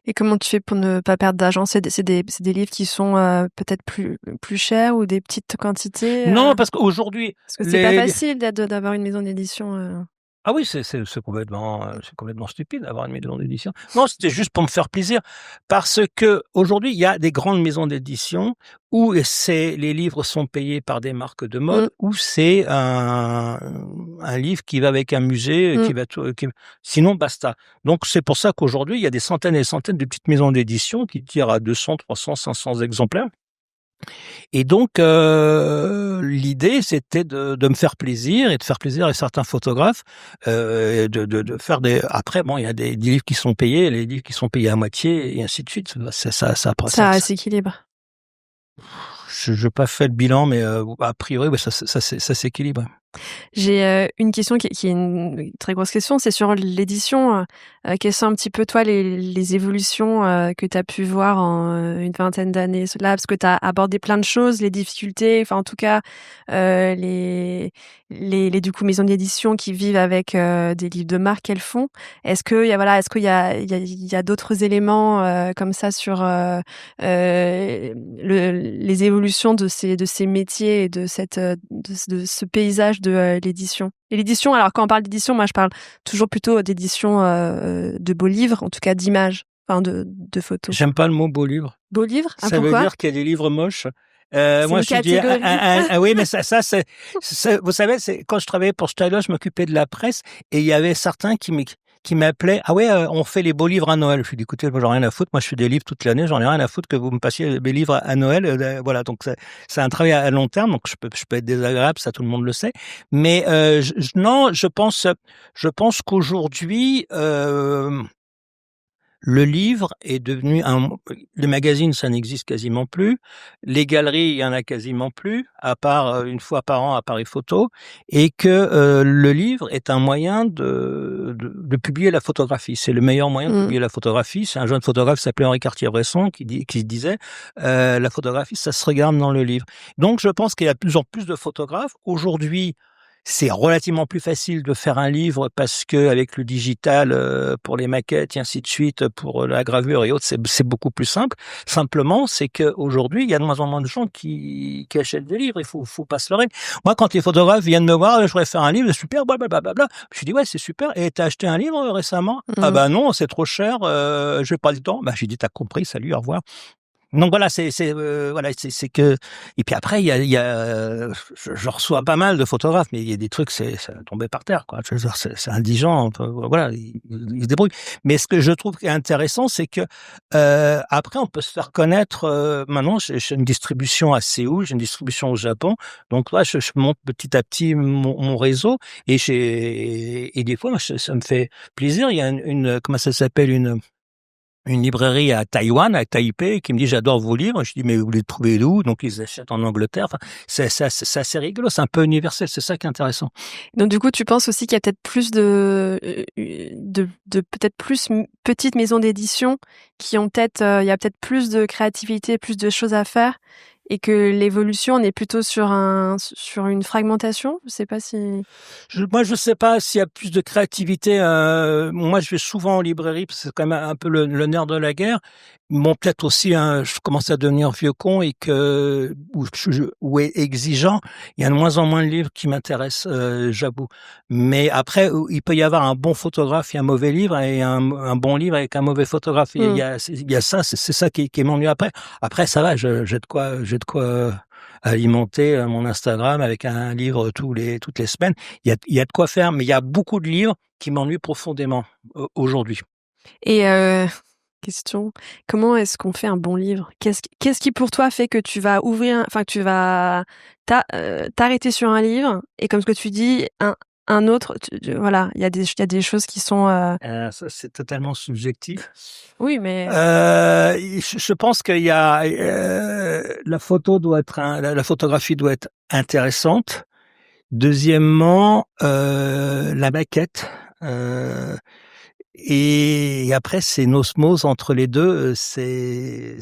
Et comment tu fais pour ne pas perdre d'argent? C'est des livres qui sont peut-être plus chers ou des petites quantités? Non, parce qu'aujourd'hui, Parce que c'est pas facile d'avoir une maison d'édition. Ah oui, c'est complètement stupide d'avoir une maison d'édition. Non, c'était juste pour me faire plaisir parce que aujourd'hui, il y a des grandes maisons d'édition où les livres sont payés par des marques de mode, où c'est un livre qui va avec un musée, sinon basta. Donc c'est pour ça qu'aujourd'hui, il y a des centaines et des centaines de petites maisons d'édition qui tirent à 200, 300, 500 exemplaires. Et donc, l'idée, c'était de me faire plaisir et de faire plaisir à certains photographes, de faire des. Après, bon, il y a des livres qui sont payés, les livres qui sont payés à moitié, et ainsi de suite. Ça s'équilibre. Je n'ai pas fait le bilan, mais a priori, ouais, ça s'équilibre. J'ai une question qui est une très grosse question, c'est sur l'édition. Quelles sont un petit peu, toi, les évolutions que tu as pu voir en une vingtaine d'années là? Parce que tu as abordé plein de choses, les difficultés, enfin, en tout cas, les du coup, maisons d'édition qui vivent avec des livres de marque qu'elles font. Est-ce qu'il y a d'autres éléments comme ça sur les évolutions de ces métiers et de ce paysage de l'édition. Et l'édition, alors quand on parle d'édition, moi je parle toujours plutôt d'édition de beaux livres, en tout cas d'images, enfin de photos. J'aime pas le mot beau livre. Beaux livres? Ah, Ça veut pourquoi? dire qu'il y a des livres moches. C'est Moi, une je dis, catégorie. oui, mais c'est, vous savez, c'est quand je travaillais pour Steyler, je m'occupais de la presse et il y avait certains qui m'appelaient. Ah ouais, on fait les beaux livres à Noël. Je lui dis, écoutez, moi, j'en ai rien à foutre. Moi, je fais des livres toute l'année. J'en ai rien à foutre que vous me passiez mes livres à Noël. Voilà. Donc, c'est un travail à long terme. Donc, je peux être désagréable. Ça, tout le monde le sait. Mais, non, je pense qu'aujourd'hui, le livre est devenu les magazines, ça n'existe quasiment plus. Les galeries, il y en a quasiment plus, à part une fois par an, appareil photo. Et que le livre est un moyen de publier la photographie. C'est le meilleur moyen de publier la photographie. C'est un jeune photographe qui s'appelait Henri Cartier-Bresson qui disait la photographie, ça se regarde dans le livre. Donc, je pense qu'il y a de plus en plus de photographes. Aujourd'hui, c'est relativement plus facile de faire un livre parce que avec le digital pour les maquettes et ainsi de suite pour la gravure et autres, c'est beaucoup plus simple. Simplement, c'est que aujourd'hui, il y a de moins en moins de gens qui achètent des livres. Il faut pas se leurrer. Moi, quand les photographes viennent me voir, je voudrais faire un livre, super, blablabla. Je dis ouais, c'est super. Et t'as acheté un livre récemment? Ah bah non, c'est trop cher. Je vais pas le temps. Bah j'ai dit t'as compris. Salut, au revoir. Donc voilà, c'est que et puis après je reçois pas mal de photographes, mais il y a des trucs ça tombait par terre quoi. Je veux dire, c'est indigent, voilà, ils se débrouillent. Mais ce que je trouve intéressant, c'est que après on peut se faire connaître. Maintenant, j'ai une distribution à Séoul, j'ai une distribution au Japon, donc là je monte petit à petit mon réseau et des fois ça me fait plaisir. Il y a une comment ça s'appelle une librairie à Taïwan, à Taipei, qui me dit j'adore vos livres. Je dis mais vous les trouvez où? Donc ils achètent en Angleterre. Enfin, c'est assez rigolo, c'est un peu universel, c'est ça qui est intéressant. Donc du coup, tu penses aussi qu'il y a peut-être plus de peut-être plus petites maisons d'édition qui ont peut-être il y a peut-être plus de créativité, plus de choses à faire et que l'évolution on est plutôt sur une fragmentation? Je sais pas si. Moi, je sais pas s'il y a plus de créativité. Moi, je vais souvent en librairie parce que c'est quand même un peu le nerf de la guerre. Bon, peut-être aussi, hein, je commence à devenir vieux con et ou exigeant. Il y a de moins en moins de livres qui m'intéressent, j'avoue. Mais après, il peut y avoir un bon photographe et un mauvais livre et un bon livre avec un mauvais photographe. Il y a ça, c'est ça qui m'ennuie après. Après, ça va, j'ai de quoi alimenter mon Instagram avec un livre toutes les semaines. Il y a de quoi faire, mais il y a beaucoup de livres qui m'ennuient profondément aujourd'hui. Et question, comment est-ce qu'on fait un bon livre? Qu'est-ce qui pour toi fait que tu vas que tu vas t'arrêter sur un livre et comme ce que tu dis, un autre, voilà, il y a des choses qui sont. Ça, c'est totalement subjectif. Oui, mais. Je pense qu'il y a la photographie doit être intéressante. Deuxièmement, la maquette. Et après, c'est une osmose entre les deux. C'est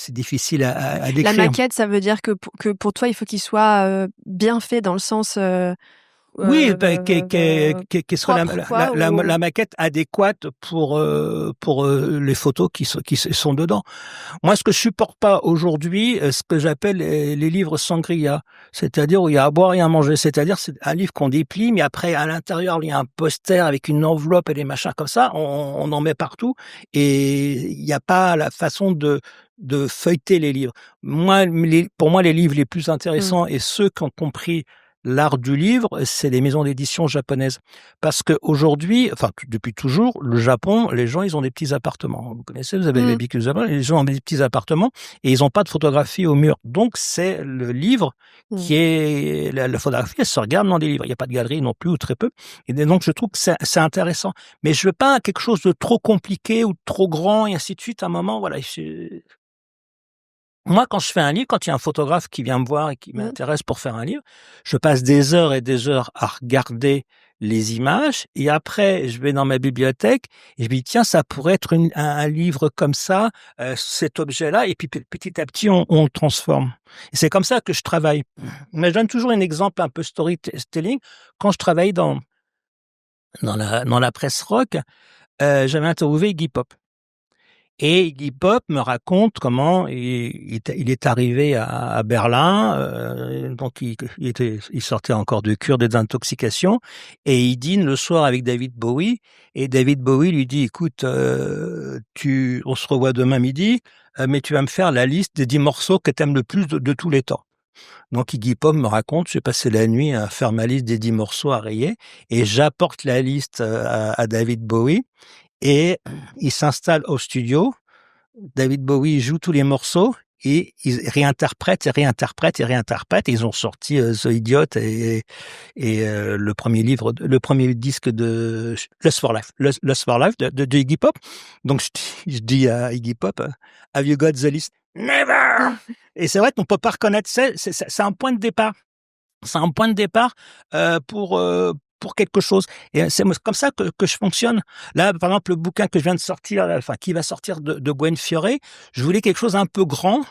difficile à La décrire. maquette, ça veut dire que pour toi, il faut qu'il soit bien fait dans le sens. Oui, qui soit propre, la maquette adéquate pour les photos qui sont dedans. Moi, ce que je supporte pas aujourd'hui, ce que j'appelle les livres sangria, c'est-à-dire où il y a à boire et à manger, c'est-à-dire c'est un livre qu'on déplie, mais après à l'intérieur il y a un poster avec une enveloppe et des machins comme ça, on en met partout et il n'y a pas la façon de feuilleter les livres. Pour moi, les livres les plus intéressants et ceux qui ont compris l'art du livre, c'est les maisons d'édition japonaises. Parce qu'aujourd'hui, enfin depuis toujours, le Japon, les gens, ils ont des petits appartements. Vous connaissez, vous avez l'habitude du Japon, les gens ont des petits appartements et ils n'ont pas de photographie au mur. Donc c'est le livre qui est la photographie, elle se regarde dans des livres. Il n'y a pas de galerie non plus ou très peu. Et donc je trouve que c'est intéressant. Mais je veux pas quelque chose de trop compliqué ou de trop grand et ainsi de suite. À un moment, voilà. Moi, quand je fais un livre, quand il y a un photographe qui vient me voir et qui m'intéresse pour faire un livre, je passe des heures et des heures à regarder les images et après, je vais dans ma bibliothèque et je me dis, tiens, ça pourrait être un livre comme ça, cet objet-là, et puis petit à petit, on le transforme. Et c'est comme ça que je travaille. Mais je donne toujours un exemple un peu storytelling. Quand je travaille dans la presse rock, j'avais interviewé Iggy Pop. Et Iggy Pop me raconte comment il est arrivé à Berlin, donc il sortait encore de cure de désintoxication, et il dîne le soir avec David Bowie, et David Bowie lui dit, écoute, on se revoit demain midi, mais tu vas me faire la liste des 10 morceaux que t'aimes le plus de tous les temps. Donc Iggy Pop me raconte, j'ai passé la nuit à faire ma liste des 10 morceaux à rayer, et j'apporte la liste à David Bowie, et il s'installe au studio. David Bowie joue tous les morceaux et ils réinterprètent. Ils ont sorti The Idiot et le premier disque de Lust for Life de Iggy Pop. Donc je dis à Iggy Pop, Have you got the list? Never. Et c'est vrai qu'on peut pas reconnaître. C'est un point de départ. C'est un point de départ pour quelque chose. Et c'est comme ça que je fonctionne. Là, par exemple, le bouquin que je viens de sortir, enfin, qui va sortir de Gwen Fiore, je voulais quelque chose un peu grand,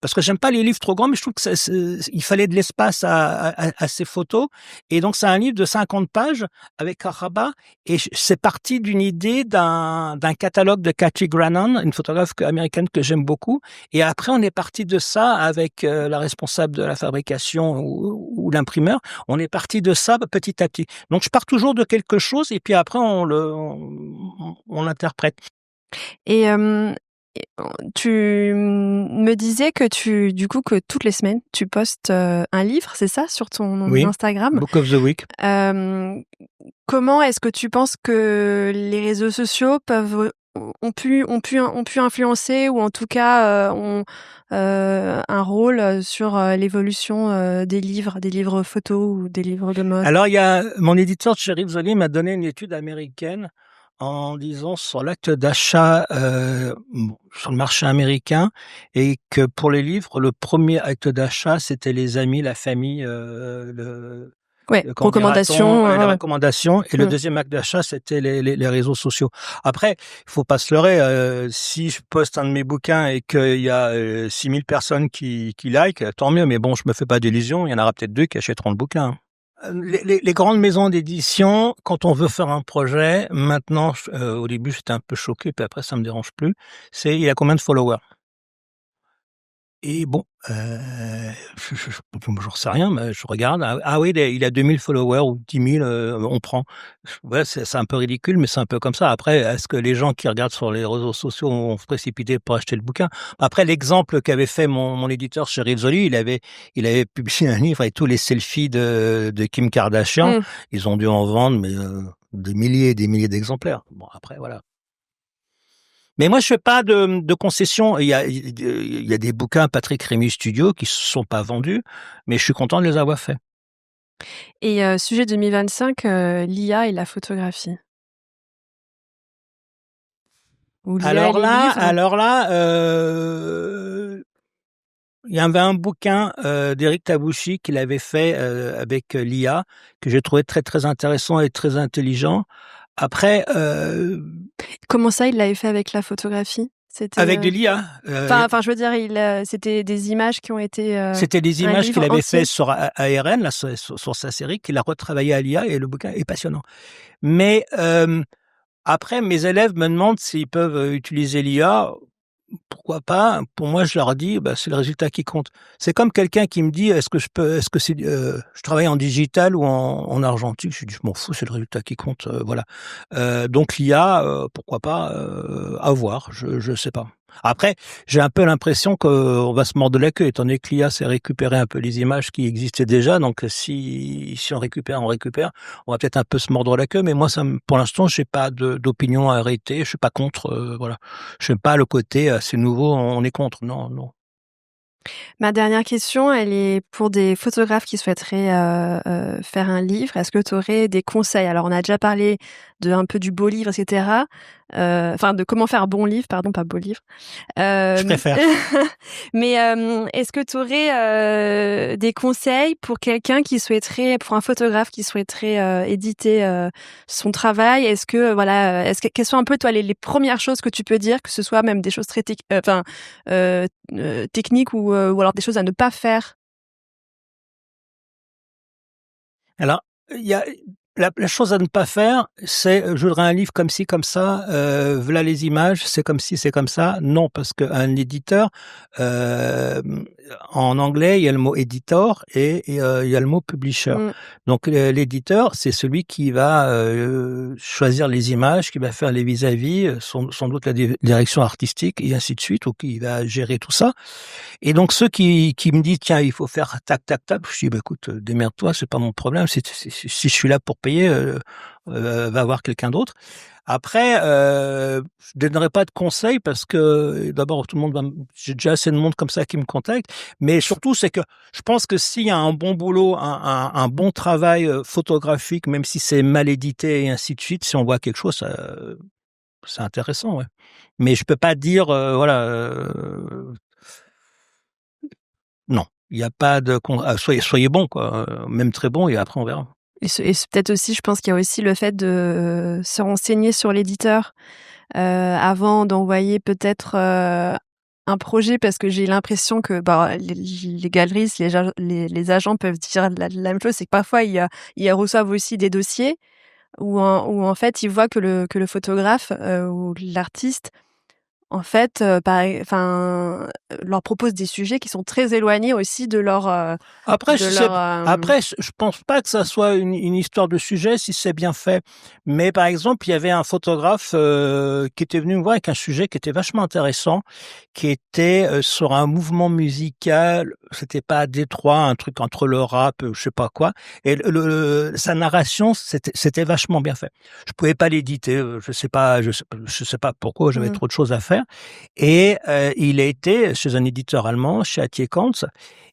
parce que j'aime pas les livres trop grands, mais je trouve que il fallait de l'espace à ces photos. Et donc, c'est un livre de 50 pages avec un rabat. Et c'est parti d'une idée d'un catalogue de Cathy Grannon, une photographe américaine que j'aime beaucoup. Et après, on est parti de ça avec la responsable de la fabrication ou l'imprimeur. On est parti de ça petit à petit. Donc, je pars toujours de quelque chose et puis après, on l'interprète. Et tu me disais que que toutes les semaines, tu postes un livre, c'est ça, sur ton Instagram? Book of the Week. Comment est-ce que tu penses que les réseaux sociaux ont pu influencer ou en tout cas ont un rôle sur l'évolution des livres photos ou des livres de mode? Alors, il y a mon éditeur Thierry Zoli m'a donné une étude américaine en disant sur l'acte d'achat sur le marché américain, et que pour les livres, le premier acte d'achat, c'était les amis, la famille, recommandations. Les recommandations, et le deuxième acte d'achat, c'était les réseaux sociaux. Après, il faut pas se leurrer, si je poste un de mes bouquins et qu'il y a 6000 personnes qui likent, tant mieux, mais bon, je me fais pas d'illusions, il y en aura peut-être 2 qui achèteront le bouquin. Les grandes maisons d'édition, quand on veut faire un projet, maintenant, au début, j'étais un peu choqué, puis après, ça me dérange plus, il y a combien de followers? Et bon, j'en sais rien, mais je regarde, ah oui, il a 2000 followers ou 10 000, on prend. Ouais, c'est un peu ridicule, mais c'est un peu comme ça. Après, est-ce que les gens qui regardent sur les réseaux sociaux vont se précipiter pour acheter le bouquin? Après, l'exemple qu'avait fait mon éditeur chez Rizzoli, il avait publié un livre avec tous les selfies de Kim Kardashian. Ils ont dû en vendre, mais des milliers et des milliers d'exemplaires. Bon, après, voilà. Mais moi, je fais pas de concessions. Il y a des bouquins Patrick Rémy Studio qui se sont pas vendus, mais je suis content de les avoir faits. Et sujet 2025, l'IA et la photographie. Alors là, il y avait un bouquin d'Éric Tabouchi qu'il avait fait avec l'IA, que j'ai trouvé très très intéressant et très intelligent. Après, comment ça, il l'avait fait avec la photographie? C'était avec de l'IA. Enfin, je veux dire, c'était des images qui ont été. C'était des images qu'il avait fait sur ARN, là, sur sa série, qu'il a retravaillé à l'IA, et le bouquin est passionnant. Mais après, mes élèves me demandent s'ils peuvent utiliser l'IA. Pourquoi pas? Pour moi, je leur dis, c'est le résultat qui compte. C'est comme quelqu'un qui me dit, est-ce que je travaille en digital ou en argentique? Je dis, je m'en fous, c'est le résultat qui compte, voilà. Donc l'IA, pourquoi pas, à voir, je sais pas. Après, j'ai un peu l'impression qu'on va se mordre la queue, étant donné que l'IA sait récupérer un peu les images qui existaient déjà. Donc, si on récupère, on va peut-être un peu se mordre la queue. Mais moi, pour l'instant, j'ai pas d'opinion arrêtée. Je suis pas contre. Voilà, je n'aime pas le côté c'est nouveau, on est contre. Non, non. Ma dernière question, elle est pour des photographes qui souhaiteraient, faire un livre. Est-ce que tu aurais des conseils? Alors, on a déjà parlé un peu du beau livre et cetera, enfin de comment faire bon livre, pardon, pas beau livre. Je préfère. Mais, est-ce que tu aurais, des conseils pour quelqu'un qui souhaiterait pour un photographe qui souhaiterait, éditer, son travail? Est-ce que, voilà, quelles sont un peu, toi, les 1res choses que tu peux dire, que ce soit même des choses très techniques ou alors des choses à ne pas faire? Alors, il y a la chose à ne pas faire, c'est je voudrais un livre comme ci, comme ça, voilà les images, c'est comme ci, c'est comme ça. Non, parce qu'un éditeur, en anglais, il y a le mot editor et il y a le mot publisher. Mmh. Donc l'éditeur, c'est celui qui va choisir les images, qui va faire les vis-à-vis, sans doute la direction artistique et ainsi de suite, ou qui va gérer tout ça. Et donc ceux qui me disent: «Tiens, il faut faire tac, tac, tac», je dis: «Bah, écoute, démerde-toi, c'est pas mon problème. Si je suis là pour payer, va voir quelqu'un d'autre». Après, je donnerai pas de conseils parce que d'abord tout le monde j'ai déjà assez de monde comme ça qui me contacte, mais surtout c'est que je pense que s'il y a un bon boulot, un bon travail, photographique, même si c'est mal édité et ainsi de suite, si on voit quelque chose, c'est intéressant, ouais. Mais je peux pas dire, voilà, non, il y a pas de soyez bon quoi, même très bon et après on verra. Et c'est peut-être aussi, je pense qu'il y a aussi le fait de se renseigner sur l'éditeur, avant d'envoyer peut-être, un projet, parce que j'ai l'impression que, bah, les galeristes, les agents peuvent dire la même chose. C'est que parfois ils reçoivent aussi des dossiers où en fait ils voient que le photographe, ou l'artiste, en fait, leur propose des sujets qui sont très éloignés aussi Après, de leur, je pense pas que ça soit une histoire de sujet si c'est bien fait. Mais par exemple, il y avait un photographe qui était venu me voir avec un sujet qui était vachement intéressant, qui était sur un mouvement musical. C'était pas à Détroit, un truc entre le rap, je sais pas quoi. Et sa narration, c'était vachement bien fait. Je pouvais pas l'éditer, je sais pas pourquoi, j'avais mmh. trop de choses à faire. Et il a été chez un éditeur allemand, chez Attier Quantz,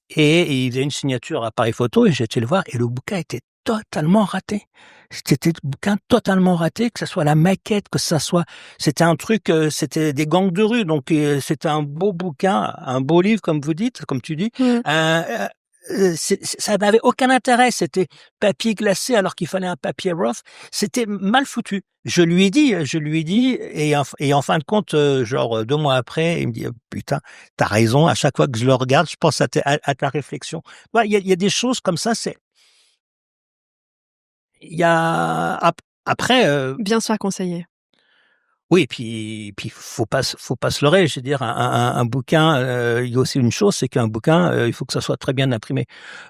et il faisait une signature à appareil photo et j'ai été le voir et le bouquin était totalement raté. C'était un bouquin totalement raté, que ça soit la maquette, que ça soit, c'était un truc, c'était des gangs de rue, donc c'était un beau bouquin, un beau livre comme vous dites, comme tu dis. Mmh. Ça n'avait aucun intérêt. C'était papier glacé alors qu'il fallait un papier rough. C'était mal foutu. Je lui ai dit, et en fin de compte, genre 2 mois après, il me dit: «Putain, t'as raison. À chaque fois que je le regarde, je pense à ta réflexion». Ouais, il y a des choses comme ça. Il y a après, Bien se faire conseiller. oui, puis faut pas se leurrer. Je veux dire, un bouquin, il y a aussi une chose, c'est qu'un bouquin, il faut que ça soit très bien imprimé.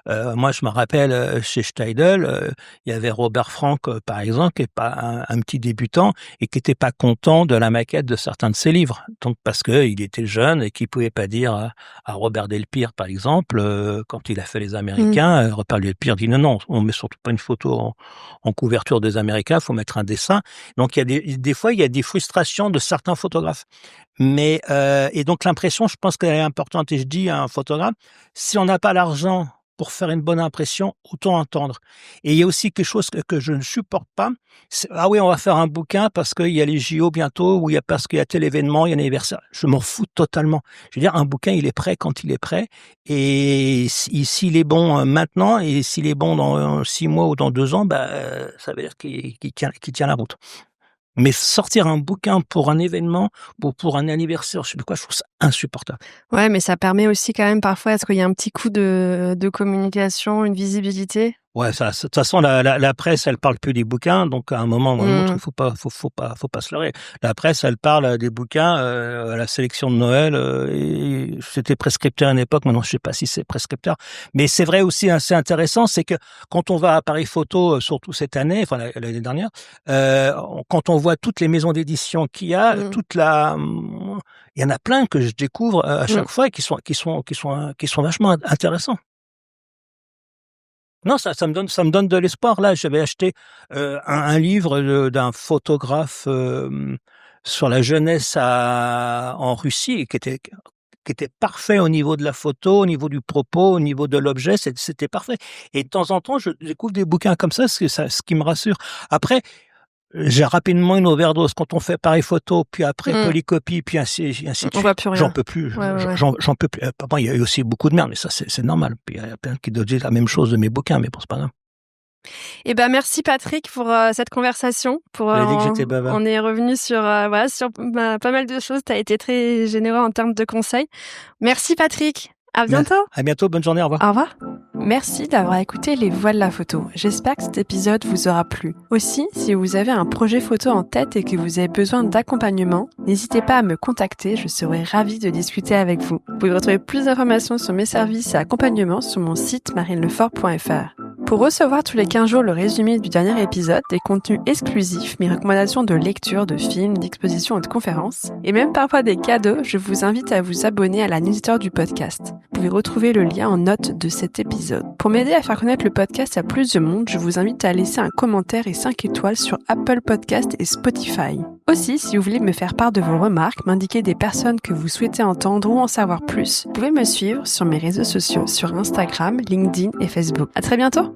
Moi, je me rappelle, chez Steidl, il y avait Robert Frank, par exemple, qui est pas un petit débutant et qui était pas content de la maquette de certains de ses livres. Donc parce qu'il était jeune et qu'il pouvait pas dire à Robert Delpire, par exemple, quand il a fait Les Mmh. Américains, Robert Delpire dit: «Non, non, on met surtout pas une photo en couverture des Américains, faut mettre un dessin». Donc il y a des fois, il y a des frustrations de certains photographes. Mais et donc l'impression, je pense qu'elle est importante et je dis à un photographe: «Si on n'a pas l'argent pour faire une bonne impression, autant attendre». Et il y a aussi quelque chose que je ne supporte pas, c'est: «Ah oui, on va faire un bouquin parce qu'il y a les JO bientôt ou parce qu'il y a tel événement, il y a un anniversaire». Je m'en fous totalement. Je veux dire, un bouquin, il est prêt quand il est prêt et s'il est bon, maintenant et s'il est bon dans 6 mois ou dans 2 ans, bah, ça veut dire qu'il tient la route. Mais sortir un bouquin pour un événement, pour un anniversaire, je sais plus quoi, je trouve ça insupportable. Ouais, mais ça permet aussi quand même parfois, est-ce qu'il y a un petit coup de communication, une visibilité? Ouais, ça, de toute façon, la presse, elle parle plus des bouquins, donc à un moment ou à un autre, Mmh. il faut pas se leurrer. La presse, elle parle des bouquins, à la sélection de Noël, et c'était prescripteur à une époque, maintenant je sais pas si c'est prescripteur. Mais c'est vrai aussi, assez intéressant, c'est que quand on va à Paris Photo, surtout cette année, enfin l'année dernière, quand on voit toutes les maisons d'édition qu'il y a, Mmh. il y en a plein que je découvre à chaque fois et qui sont vachement intéressants. Non, ça me donne de l'espoir. Là, j'avais acheté un livre d'un photographe sur la jeunesse en Russie, qui était parfait au niveau de la photo, au niveau du propos, au niveau de l'objet, c'était parfait. Et de temps en temps, je découvre des bouquins comme ça, ce qui me rassure. Après, j'ai rapidement une overdose. Quand on fait pareil photo, puis après polycopie, puis ainsi de suite, j'en peux plus. Ouais. J'en peux plus. Bon, il y a eu aussi beaucoup de merde, mais ça, c'est normal. Puis il y a plein qui disent la même chose de mes bouquins, mais bon, c'est pas grave. Eh ben, merci Patrick pour cette conversation. Dit que j'étais bavard. On est revenu sur pas mal de choses. Tu as été très généreux en termes de conseils. Merci Patrick. À bientôt. À bientôt. Bonne journée. Au revoir. Au revoir. Merci d'avoir écouté Les Voix de la photo. J'espère que cet épisode vous aura plu. Aussi, si vous avez un projet photo en tête et que vous avez besoin d'accompagnement, n'hésitez pas à me contacter, je serai ravie de discuter avec vous. Vous pouvez retrouver plus d'informations sur mes services et accompagnement sur mon site marinelefort.fr. Pour recevoir tous les 15 jours le résumé du dernier épisode, des contenus exclusifs, mes recommandations de lecture, de films, d'expositions et de conférences, et même parfois des cadeaux, je vous invite à vous abonner à la newsletter du podcast. Vous pouvez retrouver le lien en note de cet épisode. Pour m'aider à faire connaître le podcast à plus de monde, je vous invite à laisser un commentaire et 5 étoiles sur Apple Podcast et Spotify. Aussi, si vous voulez me faire part de vos remarques, m'indiquer des personnes que vous souhaitez entendre ou en savoir plus, vous pouvez me suivre sur mes réseaux sociaux, sur Instagram, LinkedIn et Facebook. À très bientôt!